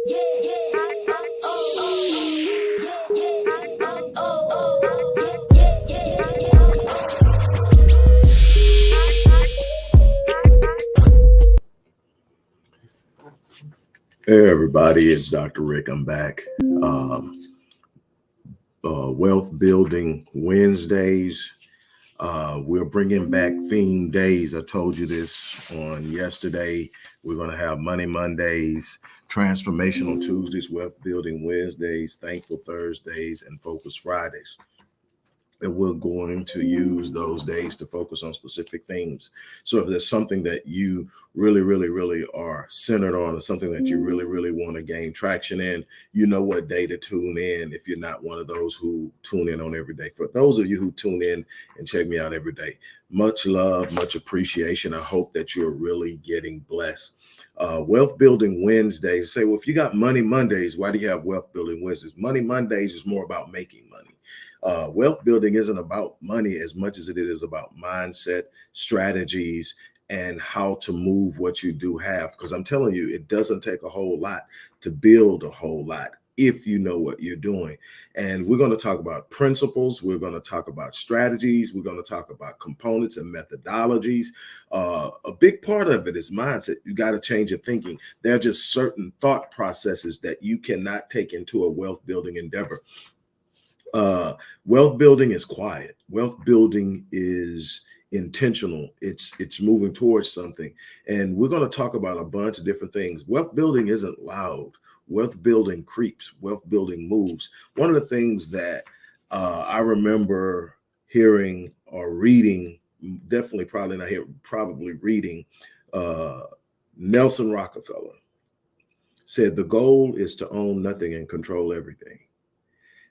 Hey everybody, it's Dr. Rick. I'm back. Wealth Building Wednesdays. We're bringing back theme days. I told you this on yesterday. We're going to have Money Mondays, Transformational Tuesdays, Wealth Building Wednesdays, Thankful Thursdays, and Focus Fridays. And we're going to use those days to focus on specific themes. So if there's something that you really are centered on, or something that you really want to gain traction in, you know what day to tune in if you're not one of those who tune in on every day. For those of you who tune in and check me out every day, much love, much appreciation. I hope that you're really getting blessed. Wealth Building Wednesdays. Say, well, if you got Money Mondays, why do you have Wealth Building Wednesdays? Money Mondays is more about making money. Wealth building isn't about money as much as it is about mindset, strategies, and how to move what you do have. Because I'm telling you, it doesn't take a whole lot to build a whole lot if you know what you're doing. And we're going to talk about principles. We're going to talk about strategies. We're going to talk about components and methodologies. A big part of it is mindset. You got to change your thinking. There are just certain thought processes that you cannot take into a wealth building endeavor. Wealth building is quiet. Wealth building is intentional. It's moving towards something. And we're going to talk about a bunch of different things. Wealth building isn't loud. Wealth building creeps. Wealth building moves. One of the things that I remember hearing or reading, definitely probably not here, probably reading, Nelson Rockefeller said, the goal is to own nothing and control everything.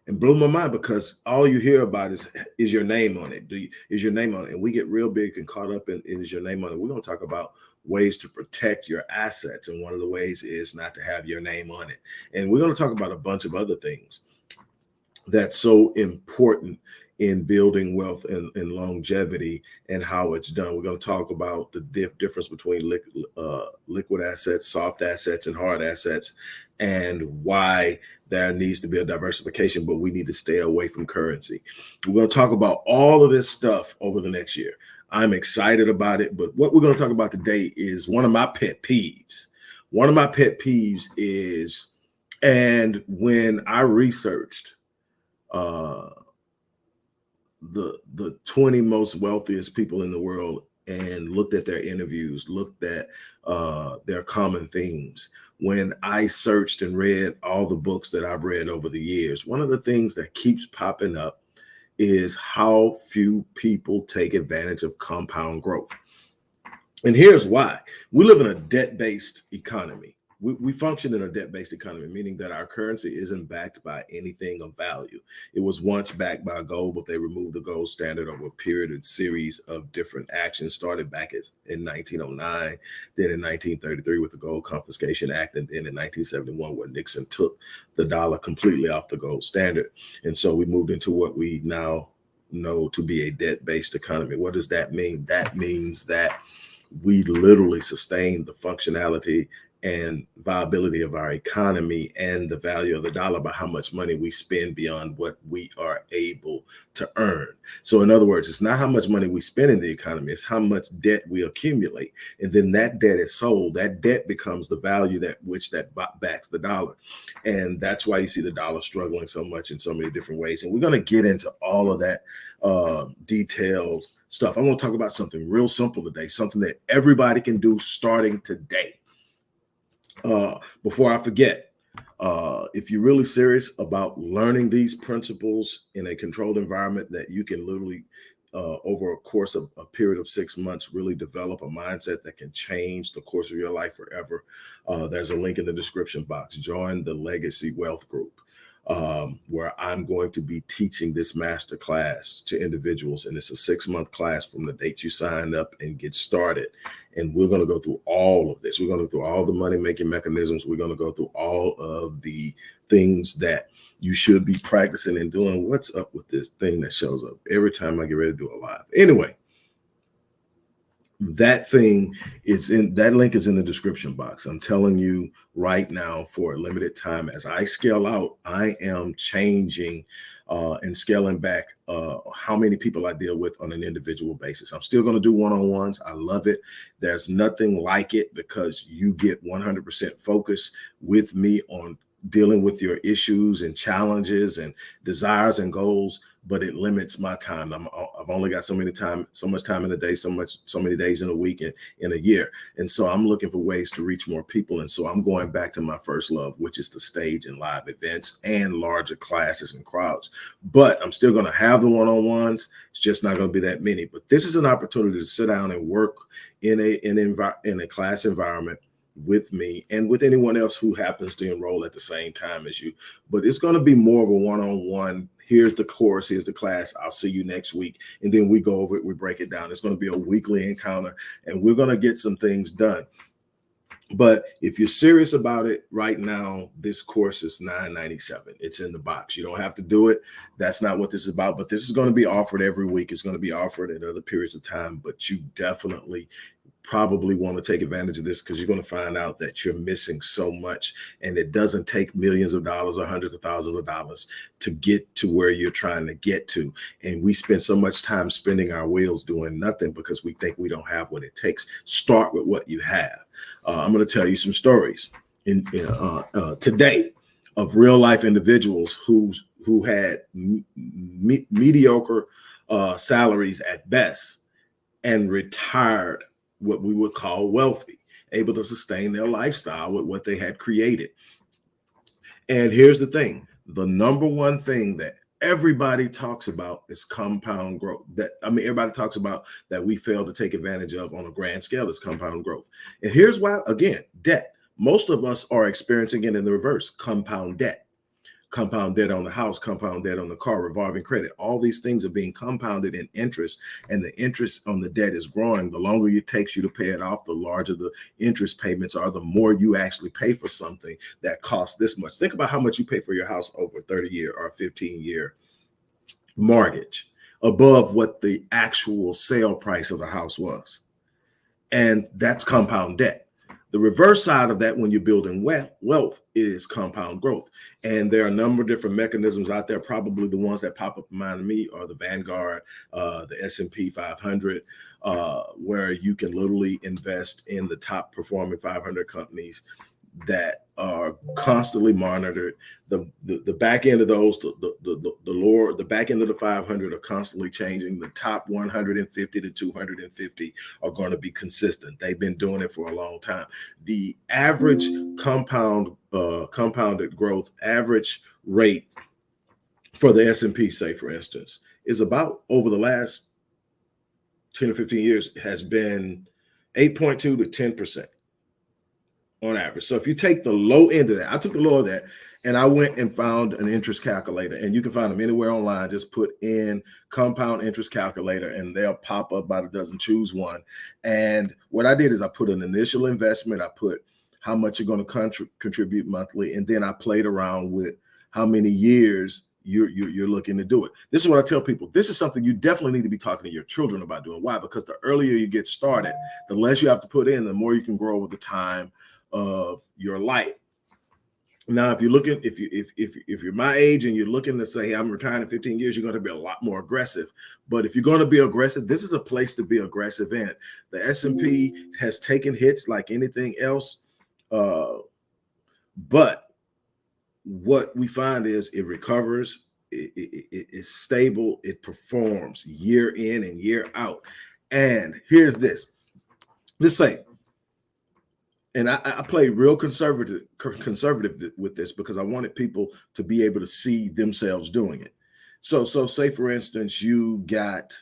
And blew my mind, because all you hear about is your name on it. Is your name on it? And we get real big and caught up in is your name on it. We're going to talk about ways to protect your assets. And one of the ways is not to have your name on it. And we're going to talk about a bunch of other things that's so important in building wealth and longevity and how it's done. We're going to talk about the difference between liquid assets, soft assets, and hard assets, and why there needs to be a diversification, but we need to stay away from currency. We're going to talk about all of this stuff over the next year. I'm excited about it, but what we're going to talk about today is one of my pet peeves. One of my pet peeves is, and when I researched the 20 most wealthiest people in the world and looked at their interviews, looked at their common themes. When I searched and read all the books that I've read over the years, one of the things that keeps popping up is how few people take advantage of compound growth. And here's why. We live in a debt-based economy. We function in a debt-based economy, meaning that our currency isn't backed by anything of value. It was once backed by gold, but they removed the gold standard over a period and series of different actions, started back in 1909, then in 1933 with the Gold Confiscation Act, and then in 1971 when Nixon took the dollar completely off the gold standard. And so we moved into what we now know to be a debt-based economy. What does that mean? That means that we literally sustain the functionality and viability of our economy and the value of the dollar by how much money we spend beyond what we are able to earn. So in other words, it's not how much money we spend in the economy, it's how much debt we accumulate. And then that debt is sold. That debt becomes the value that backs the dollar. And that's why you see the dollar struggling so much in so many different ways. And we're going to get into all of that detailed stuff. I want to talk about something real simple today, something that everybody can do starting today. Before I forget, if you're really serious about learning these principles in a controlled environment that you can literally, over a course of a period of 6 months, really develop a mindset that can change the course of your life forever, there's a link in the description box. Join the Legacy Wealth Group, where I'm going to be teaching this master class to individuals. And it's a 6-month class from the date you sign up and get started. And we're going to go through all of this. We're going to go through all the money-making mechanisms. We're going to go through all of the things that you should be practicing and doing. What's up with this thing that shows up every time I get ready to do a live? Anyway, That thing is in that link is in the description box. I'm telling you right now, for a limited time, as I scale out, I am changing and scaling back how many people I deal with on an individual basis. I'm still going to do one-on-ones. I love it. There's nothing like it because you get 100% focus with me on dealing with your issues and challenges and desires and goals, but it limits my time. I've only got so much time in the day, so many days in a week and in a year. And so I'm looking for ways to reach more people. And so I'm going back to my first love, which is the stage and live events and larger classes and crowds. But I'm still going to have the one-on-ones. It's just not going to be that many. But this is an opportunity to sit down and work in a class environment with me and with anyone else who happens to enroll at the same time as you. But it's going to be more of a one-on-one. Here's the course, here's the class. I'll see you next week. And then we go over it, we break it down. It's going to be a weekly encounter and we're going to get some things done. But if you're serious about it right now, this course is $9.97. It's in the box. You don't have to do it. That's not what this is about. But this is going to be offered every week. It's going to be offered at other periods of time. But you definitely probably want to take advantage of this because you're going to find out that you're missing so much, and it doesn't take millions of dollars or hundreds of thousands of dollars to get to where you're trying to get to. And we spend so much time spinning our wheels doing nothing because we think we don't have what it takes. Start with what you have. I'm going to tell you some stories today of real life individuals who had mediocre salaries at best and retired what we would call wealthy, able to sustain their lifestyle with what they had created. And here's the thing, the number one thing that everybody talks about is compound growth. Everybody talks about that we fail to take advantage of on a grand scale is compound growth. And here's why, again, debt. Most of us are experiencing it in the reverse, compound debt. Compound debt on the house, compound debt on the car, revolving credit. All these things are being compounded in interest, and the interest on the debt is growing. The longer it takes you to pay it off, the larger the interest payments are, the more you actually pay for something that costs this much. Think about how much you pay for your house over a 30-year or 15-year mortgage above what the actual sale price of the house was. And that's compound debt. The reverse side of that, when you're building wealth, is compound growth. And there are a number of different mechanisms out there. Probably the ones that pop up in mind to me are the Vanguard, the S&P 500, where you can literally invest in the top performing 500 companies that are constantly monitored. The back end of those, the back end of the 500 are constantly changing. The top 150 to 250 are going to be consistent. They've been doing it for a long time. The average compounded growth average rate for the S&P, say for instance, is about, over the last 10 or 15 years, has been 8.2 to 10%. On average. So if you take the low end of that, I took the low of that and I went and found an interest calculator, and you can find them anywhere online. Just put in compound interest calculator and they'll pop up by the dozen. Choose one. And what I did is I put an initial investment. I put how much you're going to contribute monthly. And then I played around with how many years you're looking to do it. This is what I tell people. This is something you definitely need to be talking to your children about doing. Why? Because the earlier you get started, the less you have to put in, the more you can grow with the time of your life. Now, if you're looking, if you're my age and you're looking to say, hey, I'm retiring in 15 years, you're going to be a lot more aggressive. But if you're going to be aggressive, this is a place to be aggressive in. The S&P has taken hits like anything else. But what we find is it recovers, it's stable, it performs year in and year out. And here's this. Let's say, and I play real conservative with this because I wanted people to be able to see themselves doing it. So say for instance, you got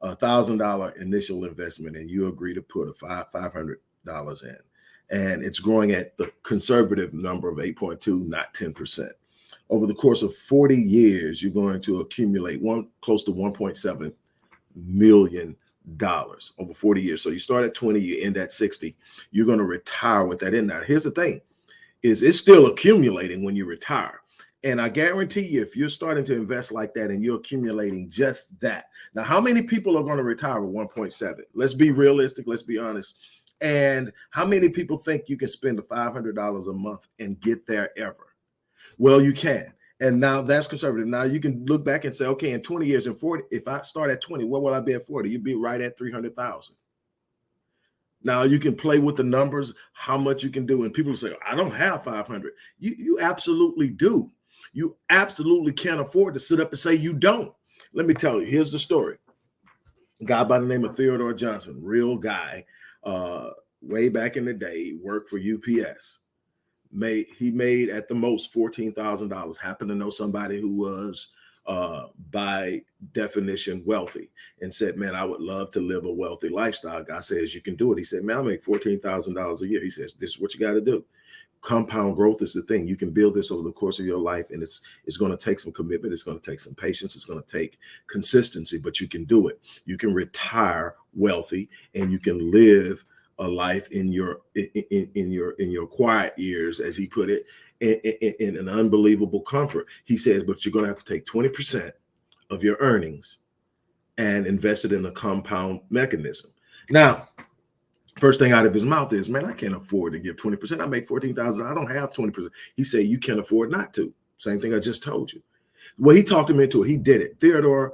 $1,000 initial investment and you agree to put $500 in, and it's growing at the conservative number of 8.2, not 10%. Over the course of 40 years, you're going to accumulate close to $1.7 million over 40 years. So you start at 20, you end at 60. You're going to retire with that in there. Here's the thing, is it's still accumulating when you retire. And I guarantee you, if you're starting to invest like that and you're accumulating just that, now how many people are going to retire with 1.7? Let's be realistic. Let's be honest. And how many people think you can spend $500 a month and get there ever? Well, you can. And now that's conservative. Now you can look back and say, okay, in 20 years and 40, if I start at 20, what will I be at 40? You'd be right at 300,000. Now you can play with the numbers, how much you can do. And people say, I don't have 500. You absolutely do. You absolutely can't afford to sit up and say you don't. Let me tell you, here's the story. A guy by the name of Theodore Johnson, real guy, way back in the day, worked for UPS. He made at the most $14,000. Happened to know somebody who was by definition wealthy, and said, man, I would love to live a wealthy lifestyle. Guy says, you can do it. He said, man, I make $14,000 a year. He says, this is what you got to do. Compound growth is the thing. You can build this over the course of your life, and it's going to take some commitment. It's going to take some patience. It's going to take consistency, but you can do it. You can retire wealthy, and you can live a life in your quiet years, as he put it, in an unbelievable comfort. He says, but you're going to have to take 20% of your earnings and invest it in a compound mechanism. Now, first thing out of his mouth is, man, I can't afford to give 20%. I make 14,000. I don't have 20%. He said, you can't afford not to. Same thing I just told you. Well, he talked him into it. He did it. Theodore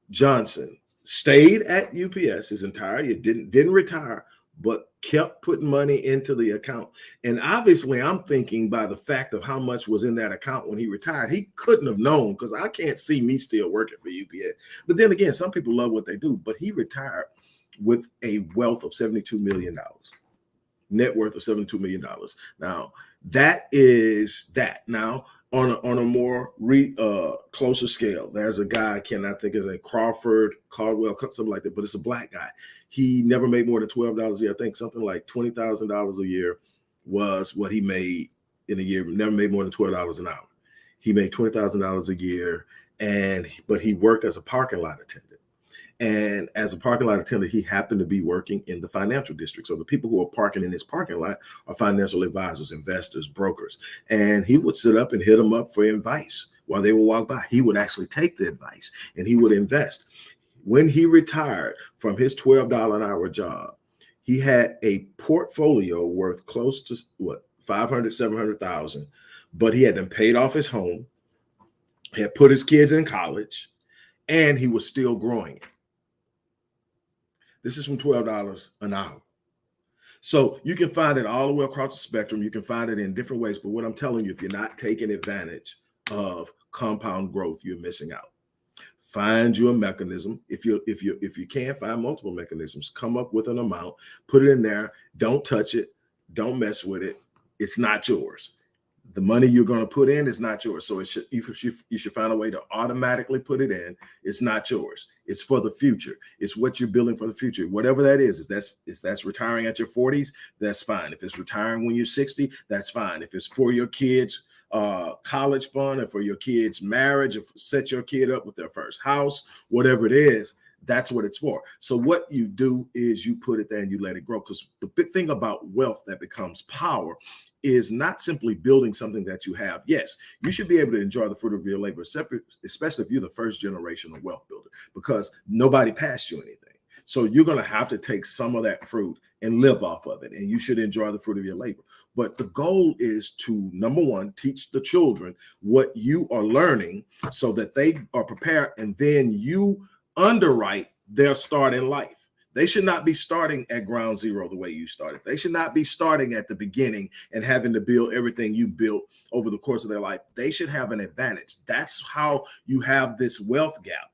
Johnson stayed at UPS his entire year, didn't retire, but kept putting money into the account. And obviously, I'm thinking by the fact of how much was in that account when he retired, he couldn't have known, because I can't see me still working for UPS. But then again, some people love what they do, but he retired with a wealth of $72 million, net worth of $72 million. Now, that is that. Now, on a more closer scale, there's a guy, I cannot think his name, Caldwell, something like that, but it's a black guy. He never made more than $12 a year. I think something like $20,000 a year was what he made in a year. Never made more than $12 an hour. He made $20,000 a year, but he worked as a parking lot attendant. And as a parking lot attendant, he happened to be working in the financial district. So the people who are parking in his parking lot are financial advisors, investors, brokers. And he would sit up and hit them up for advice while they would walk by. He would actually take the advice and he would invest. When he retired from his $12 an hour job, he had a portfolio worth close to what, 500, 700,000, but he had then paid off his home, had put his kids in college, and he was still growing it. This is from $12 an hour. So you can find it all the way across the spectrum. You can find it in different ways. But what I'm telling you, if you're not taking advantage of compound growth, you're missing out. Find you a mechanism. If you can, find multiple mechanisms. Come up with an amount, put it in there. Don't touch it. Don't mess with it. It's not yours. The money you're going to put in is not yours. So you should find a way to automatically put it in. It's not yours. It's for the future. It's what you're building for the future. Whatever that is, if that's retiring at your 40s, that's fine. If it's retiring when you're 60, that's fine. If it's for your kids' college fund, and for your kids' marriage, or set your kid up with their first house, whatever it is, that's what it's for. So what you do is you put it there and you let it grow. Because the big thing about wealth that becomes power is not simply building something that you have. Yes, you should be able to enjoy the fruit of your labor, especially if you're the first generation of wealth builder, because nobody passed you anything. So you're going to have to take some of that fruit and live off of it, and you should enjoy the fruit of your labor. But the goal is to, number one, teach the children what you are learning so that they are prepared, and then you underwrite their start in life. They should not be starting at ground zero the way you started. They should not be starting at the beginning and having to build everything you built over the course of their life. They should have an advantage. That's how you have this wealth gap,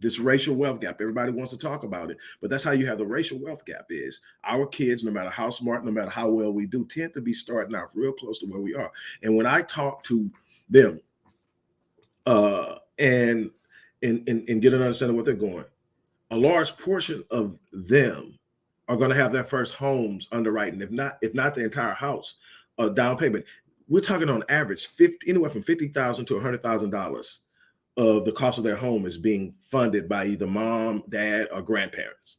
this racial wealth gap. Everybody wants to talk about it, but that's how you have the racial wealth gap. Is our kids, no matter how smart, no matter how well we do, tend to be starting out real close to where we are. And when I talk to them and get an understanding of what they're going, a large portion of them are going to have their first homes underwritten, if not the entire house, a down payment. We're talking on average anywhere from $50,000 to $100,000 of the cost of their home is being funded by either mom, dad, or grandparents.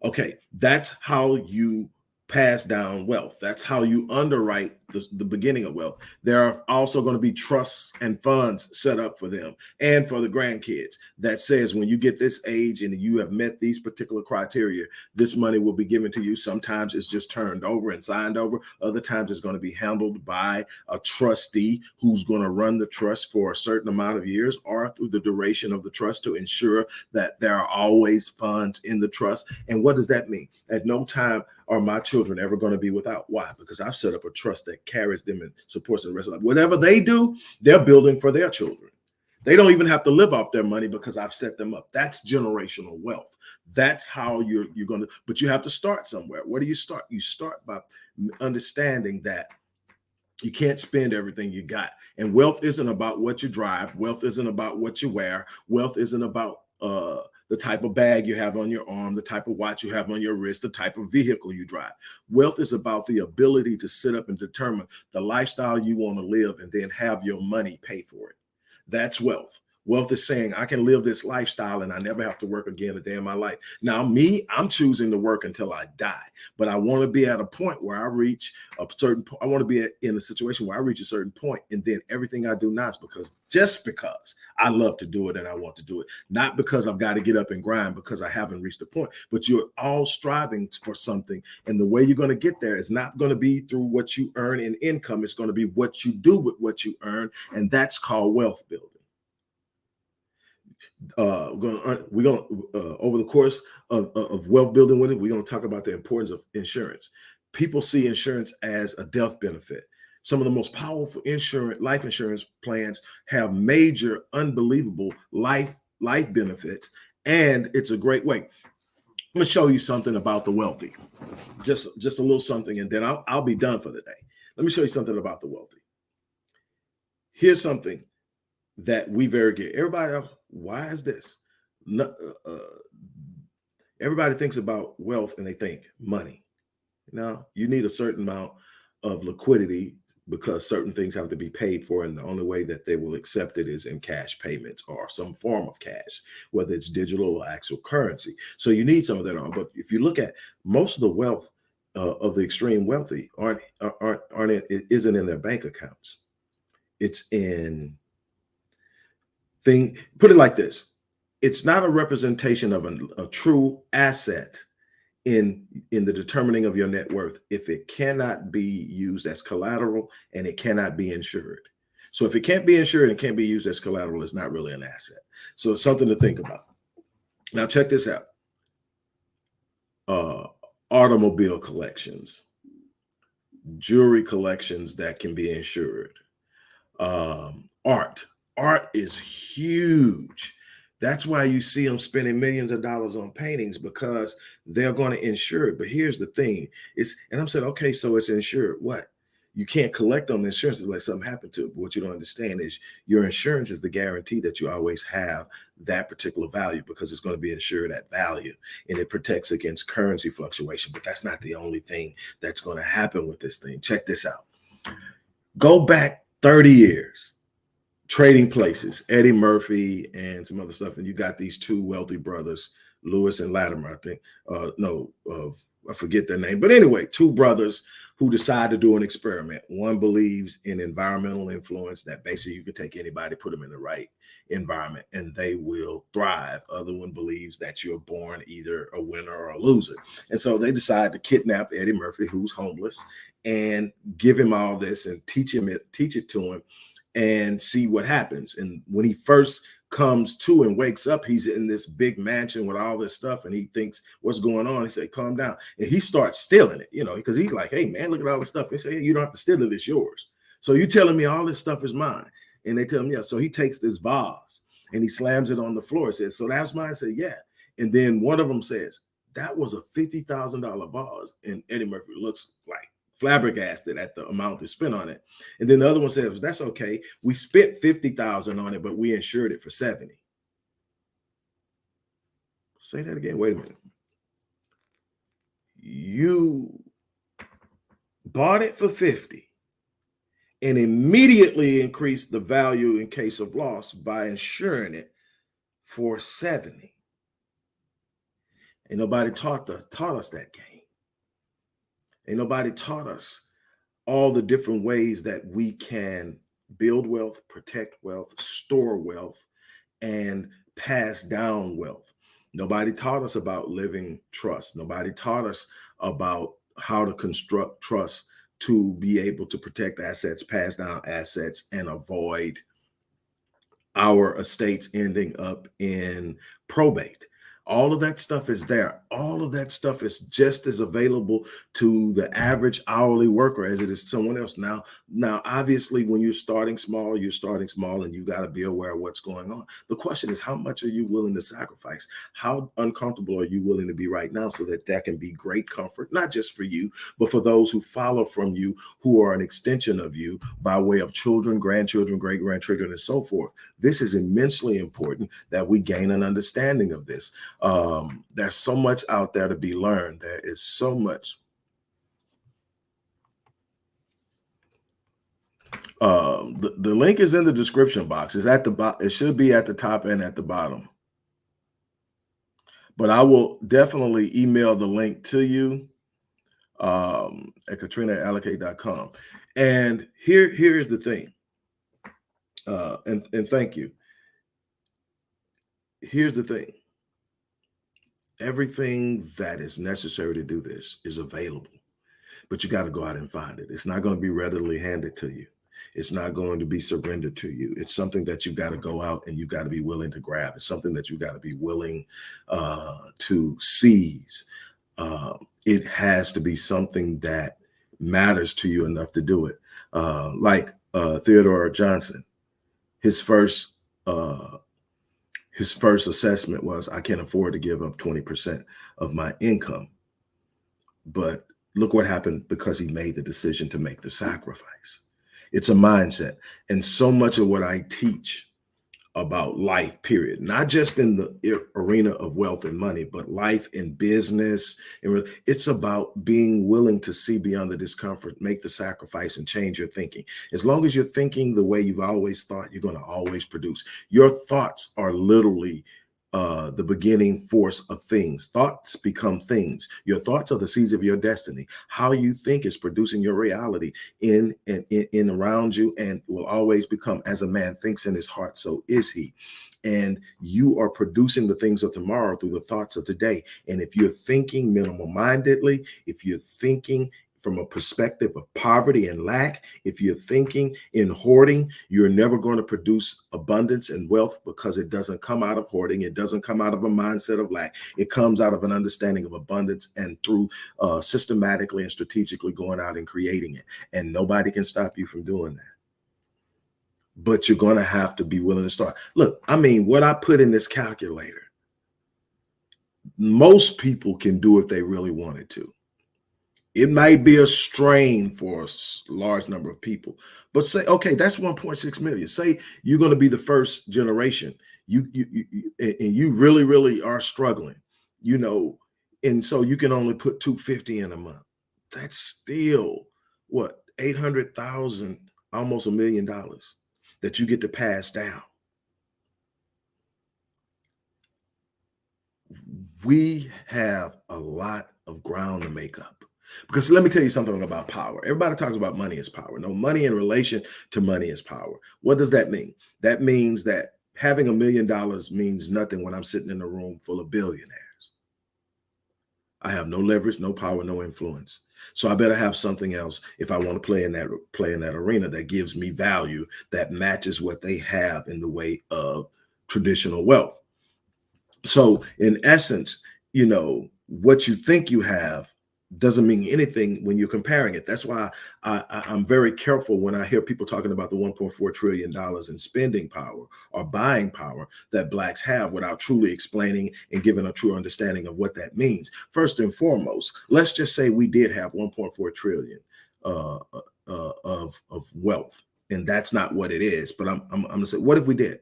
Okay, that's how you pass down wealth. That's how you underwrite the beginning of wealth. There are also going to be trusts and funds set up for them and for the grandkids that says when you get this age and you have met these particular criteria, this money will be given to you. Sometimes it's just turned over and signed over. Other times it's going to be handled by a trustee who's going to run the trust for a certain amount of years or through the duration of the trust to ensure that there are always funds in the trust. And what does that mean? At no time are my children ever going to be without? Why? Because I've set up a trust that carries them and supports them the rest of life. Whatever they do, they're building for their children. They don't even have to live off their money because I've set them up. That's generational wealth. That's how you're going to, but you have to start somewhere. Where do you start? You start by understanding that you can't spend everything you got. And wealth isn't about what you drive. Wealth isn't about what you wear. Wealth isn't about the type of bag you have on your arm, the type of watch you have on your wrist, the type of vehicle you drive. Wealth is about the ability to sit up and determine the lifestyle you want to live and then have your money pay for it. That's wealth. Wealth is saying, I can live this lifestyle and I never have to work again a day in my life. Now, me, I'm choosing to work until I die, but I want to be at a point where I reach a certain point. I want to be in a situation where I reach a certain point, and then everything I do now is just because I love to do it and I want to do it, not because I've got to get up and grind because I haven't reached a point, but you're all striving for something. And the way you're going to get there is not going to be through what you earn in income. It's going to be what you do with what you earn. And that's called wealth building. We're going over the course of wealth building with it, we're going to talk about the importance of insurance. People see insurance as a death benefit. Some of the most powerful life insurance plans have major, unbelievable life benefits, and it's a great way. I'm gonna show you something about the wealthy, just a little something, and then I'll be done for the day. Let me show you something about the wealthy. Here's something that we very get. Everybody, why is this? No, everybody thinks about wealth and they think money. Now, you need a certain amount of liquidity because certain things have to be paid for, and the only way that they will accept it is in cash payments or some form of cash, whether it's digital or actual currency. So you need some of that on. But if you look at most of the wealth of the extreme wealthy isn't in their bank accounts. It's in put it like this. It's not a representation of a true asset in the determining of your net worth if it cannot be used as collateral and it cannot be insured. So if it can't be insured and can't be used as collateral, it's not really an asset. So it's something to think about. Now check this out. Automobile collections, jewelry collections that can be insured, art is huge. That's why you see them spending millions of dollars on paintings, because they're going to insure it. But here's the thing, and I'm saying, okay, so it's insured. What? You can't collect on the insurance unless something happened to it. But what you don't understand is your insurance is the guarantee that you always have that particular value, because it's going to be insured at value, and it protects against currency fluctuation. But that's not the only thing that's going to happen with this thing. Check this out. Go back 30 years. Trading Places, Eddie Murphy and some other stuff, and you got these two wealthy brothers, Lewis and Latimer, I think. I forget their name, but anyway, two brothers who decide to do an experiment. One believes in environmental influence, that basically you can take anybody, put them in the right environment, and they will thrive. Other one believes that you're born either a winner or a loser, and so they decide to kidnap Eddie Murphy, who's homeless, and give him all this and teach it to him, and see what happens. And when he first comes to and wakes up, he's in this big mansion with all this stuff, and he thinks, what's going on? He said, calm down. And he starts stealing it, because he's like, hey man, look at all this stuff. They say, hey, you don't have to steal it, it's yours. So you telling me all this stuff is mine? And they tell him, yeah. So he takes this vase and he slams it on the floor and says, so that's mine? I said, yeah. And then one of them says, that was a $50,000 vase. And Eddie Murphy looks like flabbergasted at the amount they spent on it. And then the other one says, that's okay. We spent 50,000 on it, but we insured it for 70. Say that again. Wait a minute. You bought it for 50 and immediately increased the value in case of loss by insuring it for 70. And nobody taught us that game. Ain't nobody taught us all the different ways that we can build wealth, protect wealth, store wealth, and pass down wealth. Nobody taught us about living trust. Nobody taught us about how to construct trust to be able to protect assets, pass down assets, and avoid our estates ending up in probate. All of that stuff is there. All of that stuff is just as available to the average hourly worker as it is to someone else. Now, obviously, when you're starting small and you got to be aware of what's going on. The question is, how much are you willing to sacrifice? How uncomfortable are you willing to be right now so that that can be great comfort, not just for you, but for those who follow from you, who are an extension of you by way of children, grandchildren, great grandchildren, and so forth. This is immensely important that we gain an understanding of this. There's so much out there to be learned. There is so much. The link is in the description box. It's at the bottom. It should be at the top and at the bottom. But I will definitely email the link to you at katrina@allocate.com. And here's the thing. And thank you. Here's the thing. Everything that is necessary to do this is available, but you got to go out and find it. It's not going to be readily handed to you. It's not going to be surrendered to you. It's something that you've got to go out and you've got to be willing to grab. It's something that you've got to be willing to seize. It has to be something that matters to you enough to do it. Like Theodore Johnson, his first assessment was, I can't afford to give up 20% of my income. But look what happened because he made the decision to make the sacrifice. It's a mindset. And so much of what I teach about life, period, not just in the arena of wealth and money, but life in business. It's about being willing to see beyond the discomfort, make the sacrifice, and change your thinking. As long as you're thinking the way you've always thought, you're going to always produce. Your thoughts are literally the beginning force of things. Thoughts become things. Your thoughts are the seeds of your destiny. How you think is producing your reality in and in around you, and will always become, as a man thinks in his heart, so is he. And you are producing the things of tomorrow through the thoughts of today. And if you're thinking minimal mindedly, if you're thinking from a perspective of poverty and lack, if you're thinking in hoarding, you're never going to produce abundance and wealth, because it doesn't come out of hoarding. It doesn't come out of a mindset of lack. It comes out of an understanding of abundance, and through systematically and strategically going out and creating it. And nobody can stop you from doing that. But you're going to have to be willing to start. Look, I mean, what I put in this calculator, most people can do if they really wanted to. It might be a strain for a large number of people, but say, okay, that's 1.6 million. Say you're going to be the first generation. And you really, really are struggling, and so you can only put 250 in a month. That's still what, 800,000, almost $1 million that you get to pass down. We have a lot of ground to make up. Because let me tell you something about power. Everybody talks about money is power. No, money in relation to money is power. What does that mean? That means that having $1 million means nothing when I'm sitting in a room full of billionaires. I have no leverage, no power, no influence. So I better have something else if I want to play in that arena that gives me value, that matches what they have in the way of traditional wealth. So in essence, what you think you have doesn't mean anything when you're comparing it. That's why I'm very careful when I hear people talking about the $1.4 trillion in spending power or buying power that Blacks have, without truly explaining and giving a true understanding of what that means. First and foremost, let's just say we did have 1.4 trillion of wealth, and that's not what it is. But I'm going to say, what if we did?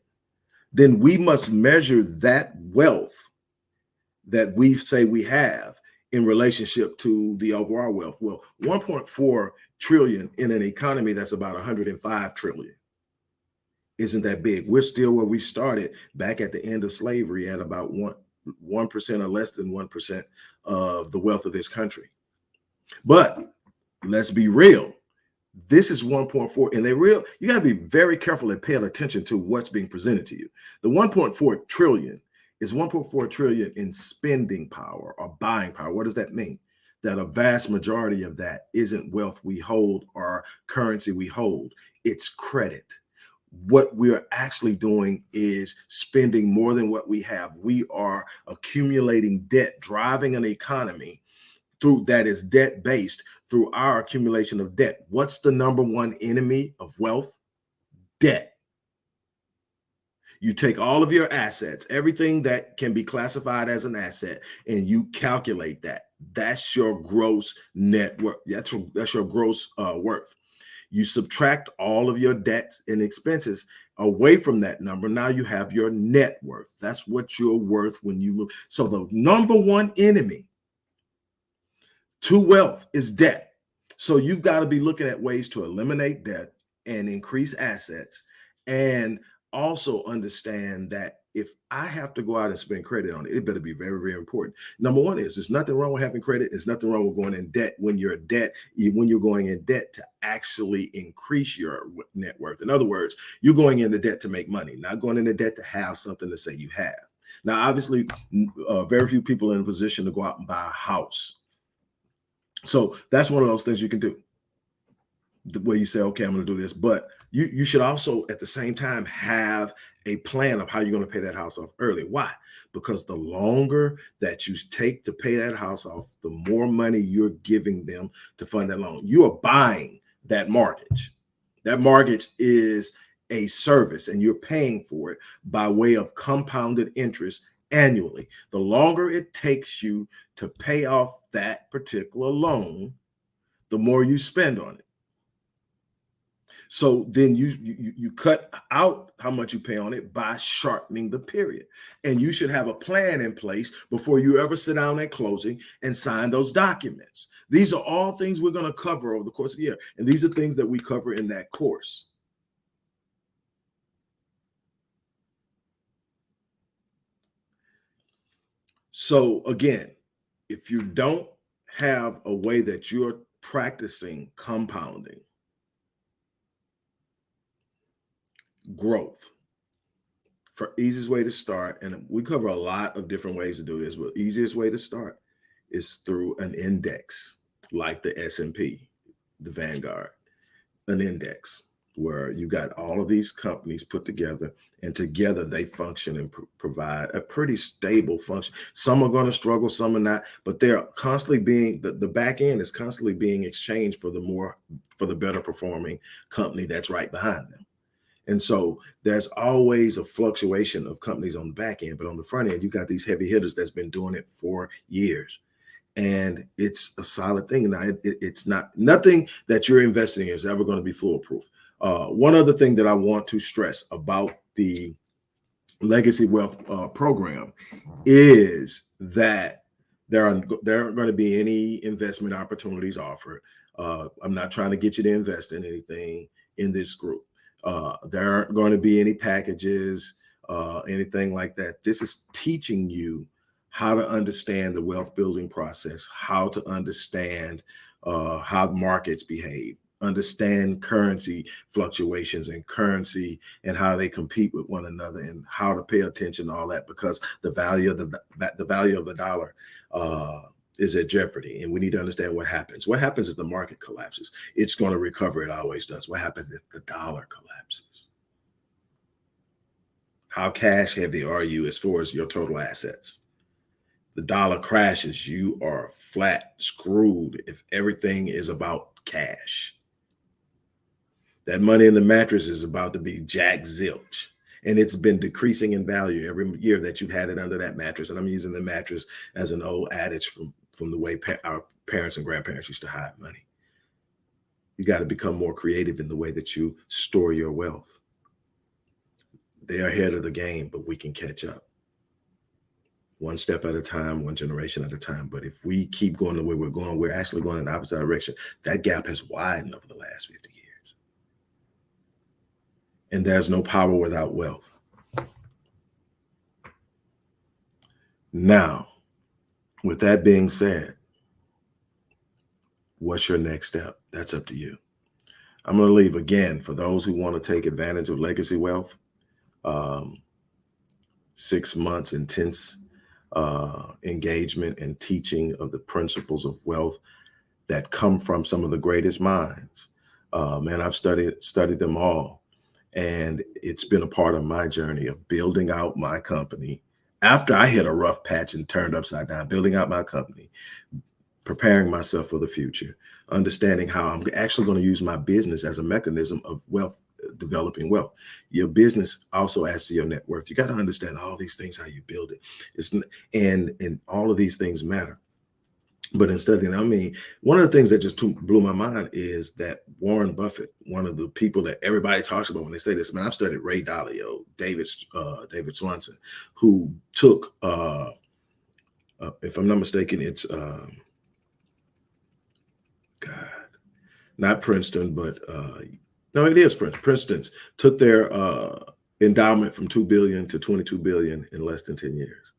Then we must measure that wealth that we say we have in relationship to the overall wealth. Well, 1.4 trillion in an economy that's about 105 trillion isn't that big. We're still where we started back at the end of slavery, at about 1% or less than 1% of the wealth of this country. But let's be real. This is 1.4, and you got to be very careful and paying attention to what's being presented to you. The 1.4 trillion is 1.4 trillion in spending power or buying power. What does that mean? That a vast majority of that isn't wealth we hold or currency we hold, it's credit. What we're actually doing is spending more than what we have. We are accumulating debt, driving an economy through that is debt based through our accumulation of debt. What's the number one enemy of wealth? Debt. You take all of your assets, everything that can be classified as an asset, and you calculate that. That's your gross net worth. That's your gross worth. You subtract all of your debts and expenses away from that number. Now you have your net worth. That's what you're worth when you move. So the number one enemy to wealth is debt. So you've got to be looking at ways to eliminate debt and increase assets, and also understand that if I have to go out and spend credit on it, it better be very, very important. Number one is there's nothing wrong with having credit. There's nothing wrong with going in debt when you're in debt, when you're going in debt to actually increase your net worth. In other words, you're going into debt to make money, not going into debt to have something to say you have. Now, obviously, very few people are in a position to go out and buy a house. So that's one of those things you can do, where you say, okay, I'm going to do this. But you should also, at the same time, have a plan of how you're going to pay that house off early. Why? Because the longer that you take to pay that house off, the more money you're giving them to fund that loan. You are buying that mortgage. That mortgage is a service, and you're paying for it by way of compounded interest annually. The longer it takes you to pay off that particular loan, the more you spend on it. So then you cut out how much you pay on it by shortening the period. And you should have a plan in place before you ever sit down at closing and sign those documents. These are all things we're going to cover over the course of the year. And these are things that we cover in that course. So again, if you don't have a way that you're practicing compounding growth, for easiest way to start, and we cover a lot of different ways to do this, but easiest way to start is through an index like the S&P, the Vanguard, an index where you got all of these companies put together, and together they function and provide a pretty stable function. Some are going to struggle, some are not, but they're constantly being, the back end is constantly being exchanged for the better performing company that's right behind them. And so there's always a fluctuation of companies on the back end, but on the front end, you got these heavy hitters that's been doing it for years. And it's a solid thing. Now, it's nothing that you're investing in is ever going to be foolproof. One other thing that I want to stress about the Legacy Wealth program is that there aren't going to be any investment opportunities offered. I'm not trying to get you to invest in anything in this group. There aren't going to be any packages, anything like that. This is teaching you how to understand the wealth building process, how to understand how markets behave, understand currency fluctuations and currency and how they compete with one another, and how to pay attention to all that, because the value of the dollar is at jeopardy, and we need to understand what happens. What happens if the market collapses? It's going to recover. It always does. What happens if the dollar collapses? How cash heavy are you as far as your total assets? The dollar crashes, you are flat screwed if everything is about cash. That money in the mattress is about to be jack zilch. And it's been decreasing in value every year that you've had it under that mattress. And I'm using the mattress as an old adage from the way our parents and grandparents used to hide money. You got to become more creative in the way that you store your wealth. They're ahead of the game, but we can catch up. One step at a time, one generation at a time. But if we keep going the way we're going, we're actually going in the opposite direction. That gap has widened over the last 50 years. And there's no power without wealth. Now, with that being said, What's your next step? That's up to you. I'm going to leave again for those who want to take advantage of legacy wealth. Um, 6 months intense engagement and teaching of the principles of wealth that come from some of the greatest minds. Man, I've studied them all, and it's been a part of my journey of building out my company after I hit a rough patch and turned upside down, building out my company, preparing myself for the future, understanding how I'm actually going to use my business as a mechanism of wealth, developing wealth. Your business also adds to your net worth. You got to understand all these things, how you build it. And all of these things matter. But instead of, I mean, one of the things that just blew my mind is that Warren Buffett, one of the people that everybody talks about when they say this, man, I've studied Ray Dalio, David Swanson, who took, if I'm not mistaken, it's God, not Princeton, but no, it is Princeton. Princeton's took their endowment from 2 billion to 22 billion in less than 10 years.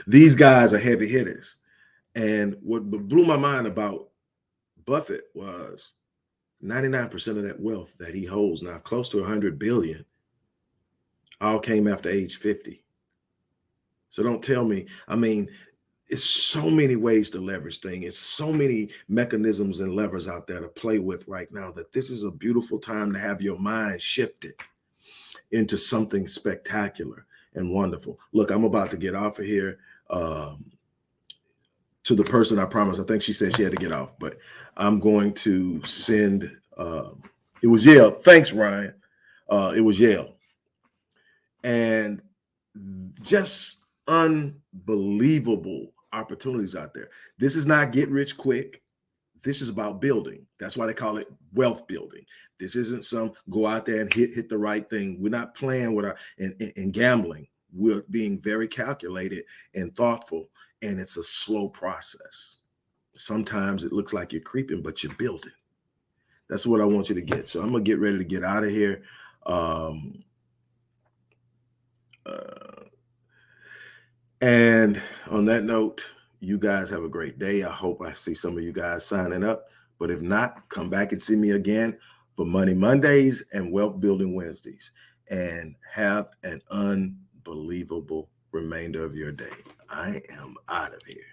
These guys are heavy hitters. And what blew my mind about Buffett was 99% of that wealth that he holds now, close to 100 billion, all came after age 50. So don't tell me, I mean, it's so many ways to leverage things. It's so many mechanisms and levers out there to play with right now that this is a beautiful time to have your mind shifted into something spectacular and wonderful. Look, I'm about to get off of here. To the person I promised, I think she said she had to get off, but I'm going to send, it was Yale. Thanks, Ryan. It was Yale. And just unbelievable opportunities out there. This is not get rich quick. This is about building. That's why they call it wealth building. This isn't some go out there and hit the right thing. We're not playing with our and gambling. We're being very calculated and thoughtful, and it's a slow process. Sometimes it looks like you're creeping, but you're building. That's what I want you to get. So I'm gonna get ready to get out of here. Um, uh, and on that note, you guys have a great day. I hope I see some of you guys signing up. But if not, come back and see me again for Money Mondays and Wealth Building Wednesdays. And have an unbelievable remainder of your day. I am out of here.